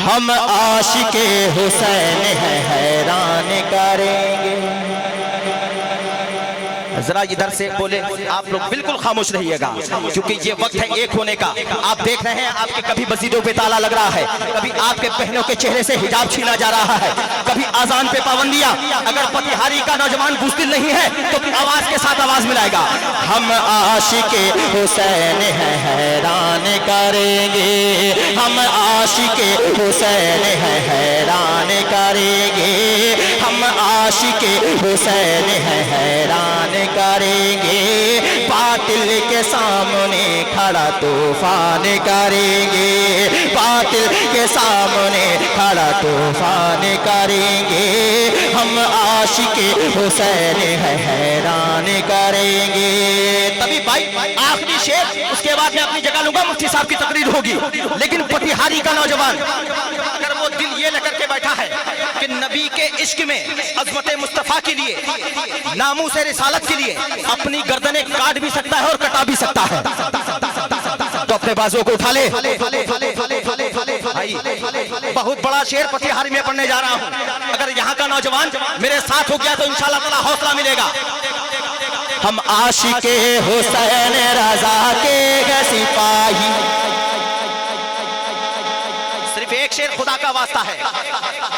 हम आशिके हुसैन हैं हैरान करेंगे। जरा इधर से बोले, आप लोग बिल्कुल खामोश रहिएगा क्योंकि ये वक्त है एक होने का। आप देख रहे हैं आपके कभी मस्जिदों पे ताला लग रहा है, कभी आपके बहनों के चेहरे से हिजाब छीना जा रहा है, कभी आजान पे पाबंदियां। अगर पतिहारी का नौजवान बुज़दिल नहीं है तो आवाज के साथ आवाज मिलाएगा। हम आशिके हुसैन हैं हैरान करेंगे, हम आशिके हुसैन हैं हैरान करेंगे, हम आशिके हुसैन हैं हैरान करेंगे। बातिल के सामने खड़ा तूफान करेंगे, बातिल के सामने खड़ा तूफान करेंगे। हम आशिके हुसैन है हैरान करेंगे। तभी भाई आखिरी शेर, उसके बाद मैं अपनी जगह लूंगा, मुफ्ती साहब की तकरीर होगी। लेकिन पतिहारी का नौजवान अगर वो दिल ये लेकर के बैठा है कि नबी के इश्क में अज़मत मुस्तफा के लिए, नामूस रिसालत के लिए अपनी गर्दनें काट भी सकता है और कटा भी सकता है, तो अपने बाजुओं को उठा ले। बहुत बड़ा शेर पतिहारी में पढ़ने जा रहा हूं। अगर यहाँ का नौजवान मेरे साथ हो गया तो इंशाअल्लाह ताला हौसला मिलेगा। हम आशिके हुसैन रज़ा के सिपाही, सिर्फ एक शेर खुदा का वास्ता है।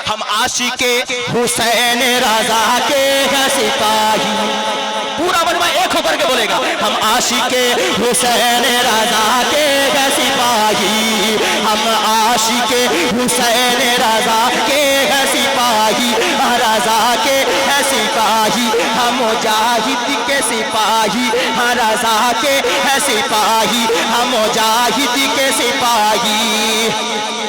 हम आशिके हुसैन रज़ा के सिपाही, पूरा मजमा एक होकर के बोलेगा। हम आशिके हुसैन रज़ा के सिपाही, हम आशिके हुसैन रज़ा के सिपाही, रज़ा के सिपाही, हम मुजाहिद के सिपाही, रज़ा के सिपाही, हम मुजाहिद के सिपाही।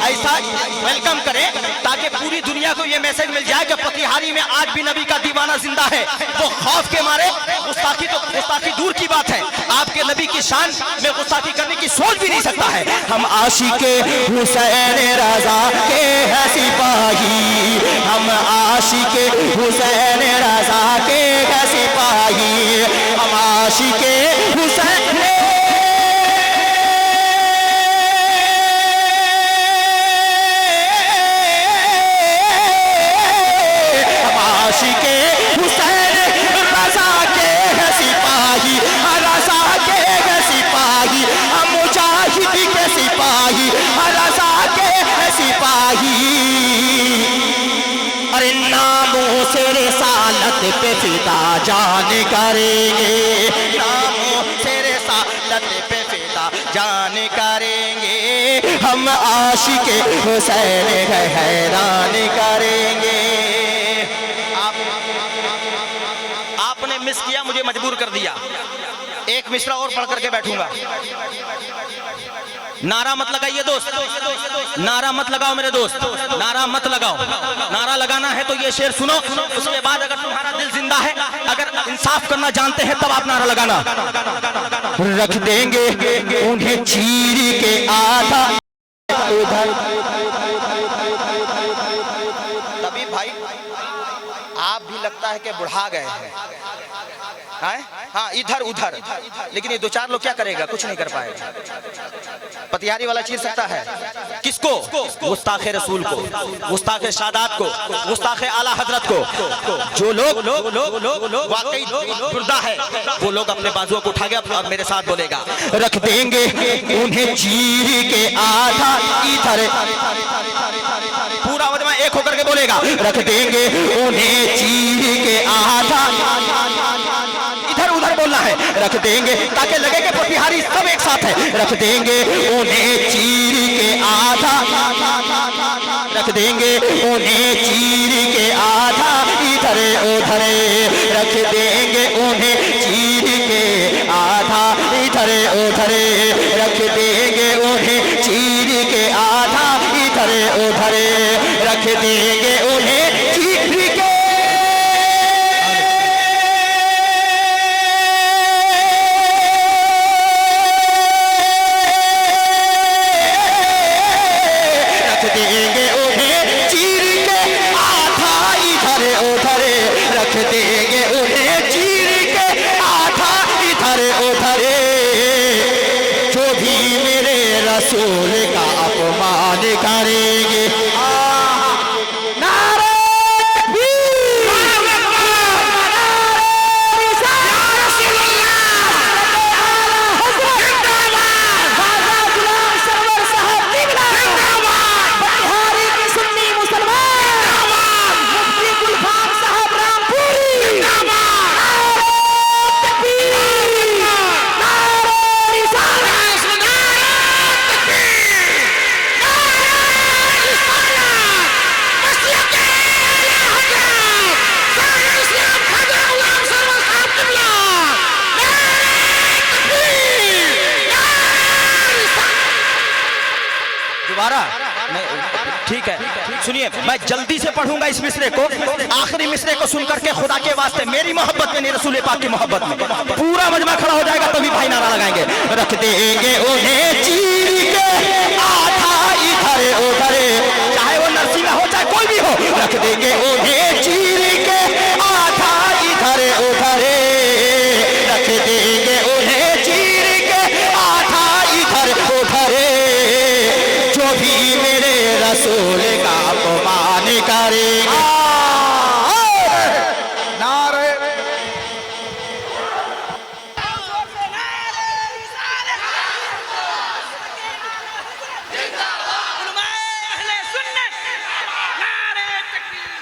ऐसा वेलकम करें ताकि पूरी दुनिया को ये मैसेज मिल जाए कि पतिहारी में आज भी नबी का दीवाना जिंदा है। वो खौफ के मारे गुस्ताखी, तो गुस्ताखी दूर की बात है, आपके नबी की शान में गुस्ताखी करने की सोच भी नहीं सकता है। हम आशिके हुसैन रज़ा के सिपाही, हम आशिके हुसैन रज़ा के सिपाही, हम आशिके हुसैन पे फिदा जान करेंगे, नामों से रिसालत पे फिदा जान करेंगे। हम आशिके हुसैन है हैरान करेंगे। आपने मिस किया, मुझे मजबूर कर दिया। एक मिसरा और पढ़ करके बैठूंगा। नारा मत लगाइए दोस्त, नारा मत लगाओ मेरे दोस्त, नारा मत लगाओ। नारा लगाना है तो ये शेर सुनो, उसके बाद अगर तुम्हारा दिल जिंदा है, अगर इंसाफ करना जानते हैं तब आप नारा लगाना। रख देंगे उन्हें चीर के आधा उधर। तभी भाई आप भी लगता है कि बुढ़ा गए हैं। हाँ इधर उधर, लेकिन ये दो चार लोग क्या करेगा, कुछ नहीं कर पाएगा। पतिहारी वाला चीर सकता है किसको? गुस्ताखे रसूल को, गुस्ताखे शादात को, गुस्ताखे आला हजरत को। जो लोग वाकई मुर्दा है वो लोग अपने बाजुओं को उठा गया और मेरे साथ बोलेगा। रख देंगे उन्हें चीर के आधा इधर, पूरा मजमा एक होकर के बोलेगा। रख देंगे उन्हें चीर के आधा, इधर उधर बोलना है। रख देंगे ताकि लगे कि पतिहारी सब एक साथ है। रख देंगे उन्हें चीर के आधा, रख देंगे उन्हें चीर के आधा इधर उधर। रख देंगे उन्हें चीर के आधा इधर उधर। रख देंगे उन्हें चीर के आधा इधर उधर। रख देंगे उन्हें चीर के रसूल का अपमान याद करेंगे। ठीक है, सुनिए, मैं जल्दी से पढ़ूंगा इस मिसरे को। आखिरी मिसरे को सुनकर के खुदा के वास्ते मेरी मोहब्बत में, रसूल पाक की मोहब्बत में पूरा मजमा खड़ा हो जाएगा, तभी भाई नारा लगाएंगे। रख देंगे उन्हें चीर के आधा इधर उधर, चाहे वो नरसिंह हो चाहे कोई भी हो, रख देंगे